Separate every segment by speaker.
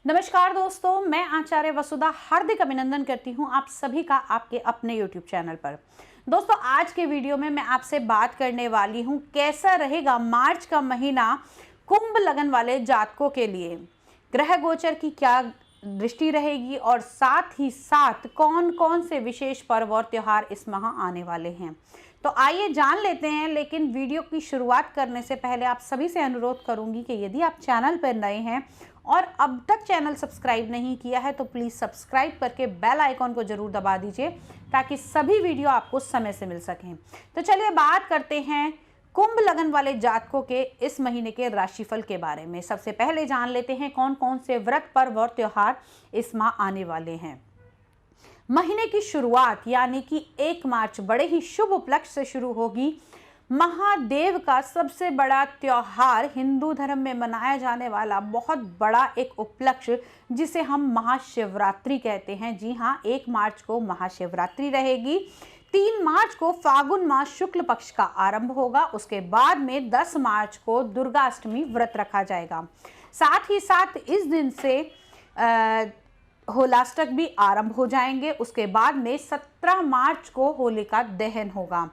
Speaker 1: नमस्कार दोस्तों, मैं आचार्य वसुधा हार्दिक अभिनंदन करती हूं आप सभी का आपके अपने YouTube चैनल पर। दोस्तों, आज के वीडियो में मैं आपसे बात करने वाली हूं कैसा रहेगा मार्च का महीना कुंभ लगन वाले जातकों के लिए। ग्रह गोचर की क्या दृष्टि रहेगी और साथ ही साथ कौन कौन से विशेष पर्व और त्योहार इस माह आने वाले हैं। तो आइए जान लेते हैं, लेकिन वीडियो की शुरुआत करने से पहले आप सभी से अनुरोध करूंगी कि यदि आप चैनल पर नए हैं और अब तक चैनल सब्सक्राइब नहीं किया है तो प्लीज़ सब्सक्राइब करके बेल आइकॉन को जरूर दबा दीजिए ताकि सभी वीडियो आपको समय से मिल सकें। तो चलिए बात करते हैं कुंभ लगन वाले जातकों के इस महीने के राशिफल के बारे में। सबसे पहले जान लेते हैं कौन कौन से व्रत, पर्व और त्योहार इस माह आने वाले हैं। महीने की शुरुआत यानी कि 1 मार्च बड़े ही शुभ उपलक्ष्य से शुरू होगी। महादेव का सबसे बड़ा त्योहार, हिंदू धर्म में मनाया जाने वाला बहुत बड़ा एक उपलक्ष्य जिसे हम महाशिवरात्रि कहते हैं। जी हाँ, 1 मार्च को महाशिवरात्रि रहेगी। 3 मार्च को फागुन मास शुक्ल पक्ष का आरंभ होगा। उसके बाद में 10 मार्च को दुर्गा अष्टमी व्रत रखा जाएगा। साथ ही साथ इस दिन से होलाष्टक भी आरंभ हो जाएंगे। उसके बाद में 17 मार्च को होलिका दहन होगा।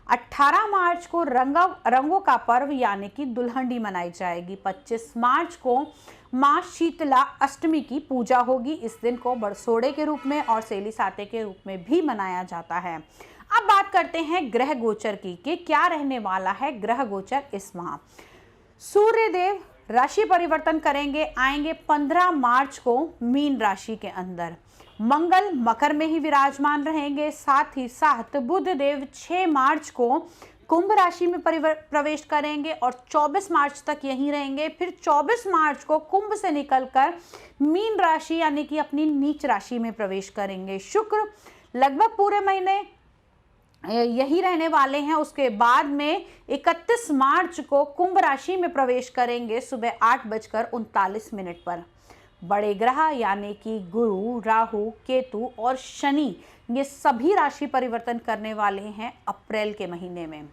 Speaker 1: 18 मार्च को रंगों का पर्व यानी कि दुल्हनडी मनाई जाएगी। 25 मार्च को मां शीतला अष्टमी की पूजा होगी। इस दिन को बरसोड़े के रूप में और सेली साते के रूप में भी मनाया जाता है। अब बात करते हैं ग्रह गोचर की कि क्या रहने वाला है ग्रह गोचर इस माह। सूर्य देव राशि परिवर्तन करेंगे, आएंगे 15 मार्च को मीन राशि के अंदर। मंगल मकर में ही विराजमान रहेंगे। साथ ही साथ बुध देव 6 मार्च को कुंभ राशि में प्रवेश करेंगे और 24 मार्च तक यहीं रहेंगे। फिर 24 मार्च को कुंभ से निकलकर मीन राशि यानी कि अपनी नीच राशि में प्रवेश करेंगे। शुक्र लगभग पूरे महीने यही रहने वाले हैं। उसके बाद में 31 मार्च को कुंभ राशि में प्रवेश करेंगे सुबह 8:39 पर। बड़े ग्रह यानी कि गुरु, राहु, केतु और शनि ये सभी राशि परिवर्तन करने वाले हैं अप्रैल के महीने में।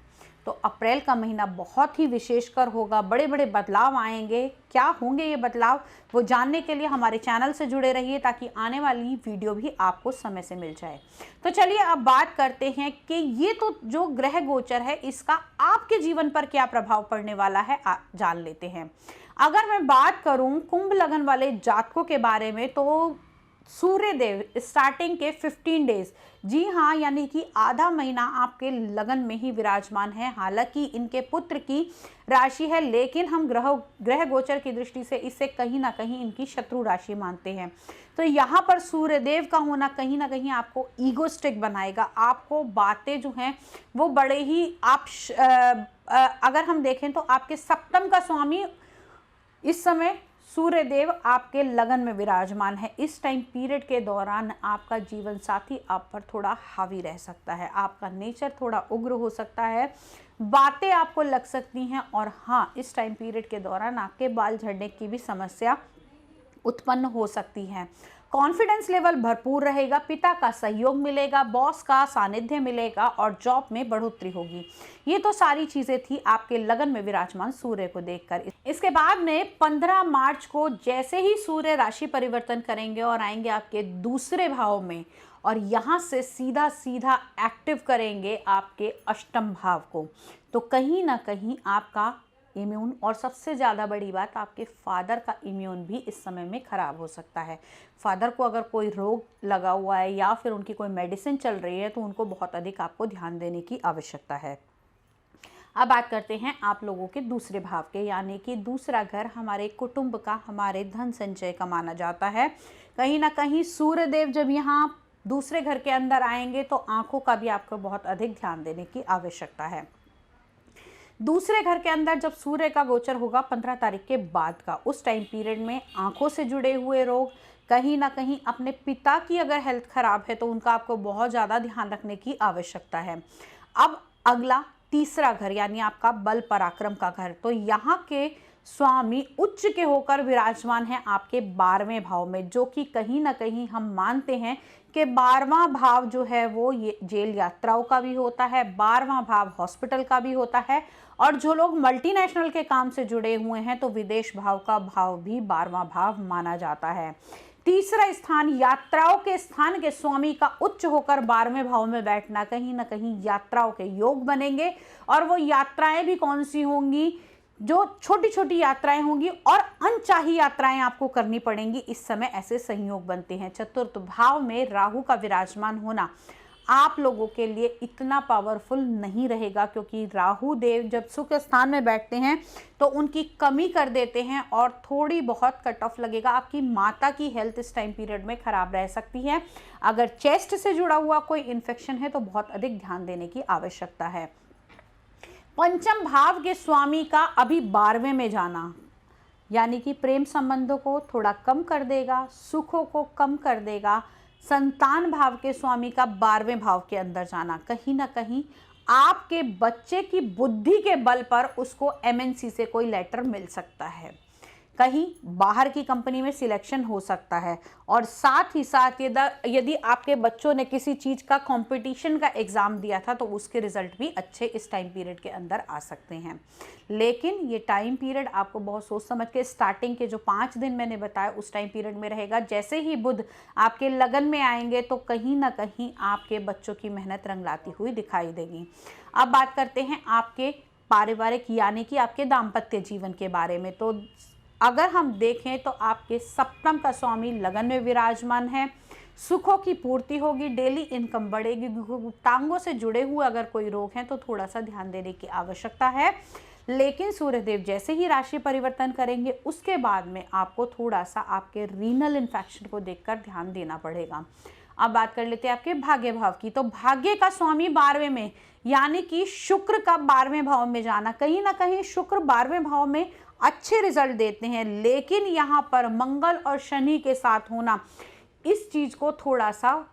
Speaker 1: तो अप्रैल का महीना बहुत ही विशेषकर होगा। बड़े बड़े बदलाव आएंगे। क्या होंगे ये बदलाव, वो जानने के लिए हमारे चैनल से जुड़े रहिए ताकि आने वाली वीडियो भी आपको समय से मिल जाए। तो चलिए अब बात करते हैं कि ये तो जो ग्रह गोचर है इसका आपके जीवन पर क्या प्रभाव पड़ने वाला है जान लेते हैं। अगर मैं बात करूं कुंभ लगन वाले जातकों के बारे में तो सूर्य देव स्टार्टिंग के 15 डेज, जी हाँ, यानी कि आधा महीना आपके लगन में ही विराजमान है। हालांकि इनके पुत्र की राशि है, लेकिन हम ग्रह गोचर की दृष्टि से इसे कहीं ना कहीं इनकी शत्रु राशि मानते हैं। तो यहाँ पर सूर्य देव का होना कहीं ना कहीं आपको ईगोस्टिक बनाएगा। आपको बातें जो हैं वो बड़े ही अगर हम देखें तो आपके सप्तम का स्वामी इस समय सूर्य देव आपके लगन में विराजमान है। इस टाइम पीरियड के दौरान आपका जीवन साथी आप पर थोड़ा हावी रह सकता है। आपका नेचर थोड़ा उग्र हो सकता है, बातें आपको लग सकती हैं और हाँ, इस टाइम पीरियड के दौरान आपके बाल झड़ने की भी समस्या उत्पन्न हो सकती है। कॉन्फिडेंस लेवल भरपूर रहेगा, पिता का सहयोग मिलेगा, बॉस का सानिध्य मिलेगा और जॉब में बढ़ोतरी होगी। ये तो सारी चीजें थी आपके लगन में विराजमान सूर्य को देखकर। इसके बाद में 15 मार्च को जैसे ही सूर्य राशि परिवर्तन करेंगे और आएंगे आपके दूसरे भाव में और यहाँ से सीधा सीधा एक्टिव करेंगे आपके अष्टम भाव को, तो कहीं ना कहीं आपका इम्यून और सबसे ज़्यादा बड़ी बात आपके फादर का इम्यून भी इस समय में ख़राब हो सकता है। फादर को अगर कोई रोग लगा हुआ है या फिर उनकी कोई मेडिसिन चल रही है तो उनको बहुत अधिक आपको ध्यान देने की आवश्यकता है। अब बात करते हैं आप लोगों के दूसरे भाव के, यानी कि दूसरा घर हमारे कुटुंब का, हमारे धन संचय का माना जाता है। कहीं ना कहीं सूर्य देव जब यहाँ दूसरे घर के अंदर आएंगे तो आंखों का भी आपको बहुत अधिक ध्यान देने की आवश्यकता है। दूसरे घर के अंदर जब सूर्य का गोचर होगा 15 तारीख के बाद का, उस टाइम पीरियड में आंखों से जुड़े हुए रोग, कहीं ना कहीं अपने पिता की अगर हेल्थ खराब है तो उनका आपको बहुत ज़्यादा ध्यान रखने की आवश्यकता है। अब अगला तीसरा घर यानी आपका बल पराक्रम का घर, तो यहाँ के स्वामी उच्च के होकर विराजमान है आपके 12वें भाव में, जो कि कहीं ना कहीं हम मानते हैं कि 12वां भाव जो है वो ये जेल यात्राओं का भी होता है, 12वां भाव हॉस्पिटल का भी होता है, और जो लोग मल्टीनेशनल के काम से जुड़े हुए हैं तो विदेश भाव का भाव भी 12वां भाव माना जाता है। तीसरा स्थान यात्राओं के स्थान के स्वामी का उच्च होकर 12वें भाव में बैठना, कहीं ना कहीं यात्राओं के योग बनेंगे। और वो यात्राएं भी कौन सी होंगी, जो छोटी छोटी यात्राएं होंगी और अनचाही यात्राएं आपको करनी पड़ेंगी। इस समय ऐसे संयोग बनते हैं। चतुर्थ भाव में राहु का विराजमान होना आप लोगों के लिए इतना पावरफुल नहीं रहेगा, क्योंकि राहु देव जब सुख स्थान में बैठते हैं तो उनकी कमी कर देते हैं और थोड़ी बहुत कट ऑफ लगेगा। आपकी माता की हेल्थ इस टाइम पीरियड में खराब रह सकती है। अगर चेस्ट से जुड़ा हुआ कोई इन्फेक्शन है तो बहुत अधिक ध्यान देने की आवश्यकता है। पंचम भाव के स्वामी का अभी 12वें में जाना यानी कि प्रेम संबंधों को थोड़ा कम कर देगा, सुखों को कम कर देगा। संतान भाव के स्वामी का 12वें भाव के अंदर जाना कहीं ना कहीं आपके बच्चे की बुद्धि के बल पर उसको एमएनसी से कोई लेटर मिल सकता है, कहीं बाहर की कंपनी में सिलेक्शन हो सकता है। और साथ ही साथ यदि आपके बच्चों ने किसी चीज़ का कंपटीशन का एग्ज़ाम दिया था तो उसके रिजल्ट भी अच्छे इस टाइम पीरियड के अंदर आ सकते हैं। लेकिन ये टाइम पीरियड आपको बहुत सोच समझ के, स्टार्टिंग के जो 5 दिन मैंने बताया उस टाइम पीरियड में रहेगा। जैसे ही बुध आपके लगन में आएंगे तो कहीं ना कहीं आपके बच्चों की मेहनत रंग लाती हुई दिखाई देगी। अब बात करते हैं आपके पारिवारिक यानी कि आपके दाम्पत्य जीवन के बारे में। तो अगर हम देखें तो आपके सप्तम का स्वामी लगन में विराजमान है, सुखों की पूर्ति होगी, डेली इनकम बढ़ेगी। गुप्तांगों से जुड़े हुए अगर कोई रोग हैं तो थोड़ा सा ध्यान देने की आवश्यकता है। लेकिन सूर्यदेव जैसे ही राशि परिवर्तन करेंगे उसके बाद में आपको थोड़ा सा आपके रीनल इन्फेक्शन को देखकर ध्यान देना पड़ेगा। अब बात कर लेते हैं आपके भाग्य भाव की। तो भाग्य का स्वामी 12वें में यानी कि शुक्र का 12वें भाव में जाना, कहीं ना कहीं शुक्र 12वें भाव में अच्छे रिजल्ट देते हैं, लेकिन यहाँ पर मंगल और शनि के साथ होना इस चीज़ को थोड़ा सा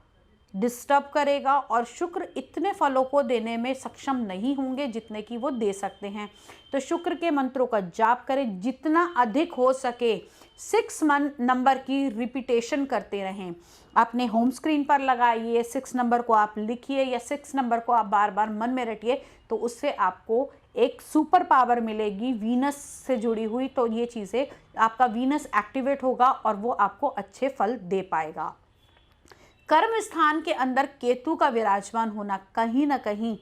Speaker 1: डिस्टर्ब करेगा और शुक्र इतने फलों को देने में सक्षम नहीं होंगे जितने कि वो दे सकते हैं। तो शुक्र के मंत्रों का जाप करें, जितना अधिक हो सके 6 नंबर की रिपीटेशन करते रहें। अपने होम स्क्रीन पर लगाइए, 6 नंबर को आप लिखिए या 6 नंबर को आप बार बार मन में रटिए, तो उससे आपको एक सुपर पावर मिलेगी वीनस से जुड़ी हुई। तो ये चीज़ें आपका वीनस एक्टिवेट होगा और वो आपको अच्छे फल दे पाएगा। कर्म स्थान के अंदर केतु का विराजमान होना, कहीं ना कहीं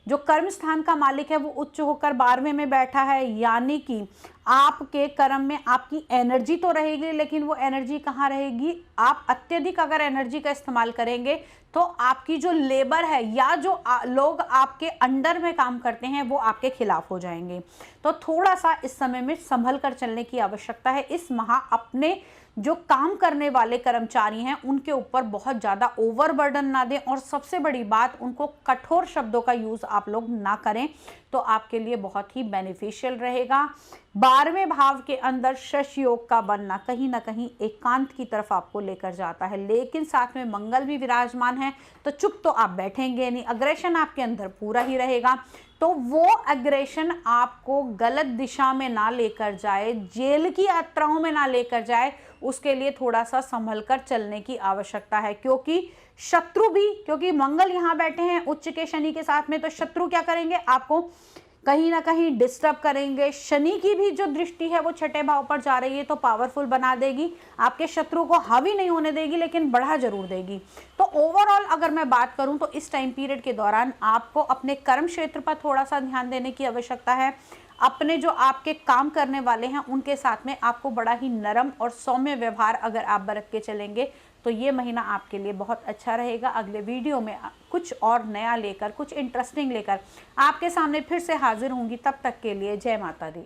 Speaker 1: जो कर्म स्थान का मालिक है वो उच्च होकर 12वें में बैठा है, यानी कि आपके कर्म में आपकी एनर्जी तो रहेगी, लेकिन वो एनर्जी कहाँ रहेगी, आप अत्यधिक अगर एनर्जी का इस्तेमाल करेंगे तो आपकी जो लेबर है या जो लोग आपके अंडर में काम करते हैं वो आपके खिलाफ हो जाएंगे। तो थोड़ा सा इस समय में संभल कर चलने की आवश्यकता है। इस माह अपने जो काम करने वाले कर्मचारी हैं उनके ऊपर बहुत ज़्यादा ओवरबर्डन ना दें, और सबसे बड़ी बात उनको कठोर शब्दों का यूज़ आप लोग ना करें, तो आपके लिए बहुत ही बेनिफिशियल रहेगा। 12वें भाव के अंदर शश योग का बनना कहीं ना कहीं एकांत की तरफ आपको लेकर जाता है, लेकिन साथ में मंगल भी विराजमान है तो चुप तो आप बैठेंगे नहीं, अग्रेशन आपके अंदर पूरा ही रहेगा। तो वो एग्रेशन आपको गलत दिशा में ना लेकर जाए, जेल की यात्राओं में ना लेकर जाए, उसके लिए थोड़ा सा संभल कर चलने की आवश्यकता है। क्योंकि शत्रु भी, क्योंकि मंगल यहाँ बैठे हैं उच्च के शनि के साथ में, तो शत्रु क्या करेंगे, आपको कहीं ना कहीं डिस्टर्ब करेंगे। शनि की भी जो दृष्टि है वो 6ठे भाव पर जा रही है तो पावरफुल बना देगी, आपके शत्रु को हावी नहीं होने देगी लेकिन बढ़ा जरूर देगी। तो ओवरऑल अगर मैं बात करूं तो इस टाइम पीरियड के दौरान आपको अपने कर्म क्षेत्र पर थोड़ा सा ध्यान देने की आवश्यकता है। अपने जो आपके काम करने वाले हैं उनके साथ में आपको बड़ा ही नरम और सौम्य व्यवहार अगर आप बरत के चलेंगे तो ये महीना आपके लिए बहुत अच्छा रहेगा। अगले वीडियो में कुछ और नया लेकर, कुछ इंटरेस्टिंग लेकर आपके सामने फिर से हाजिर होंगी। तब तक के लिए जय माता दी।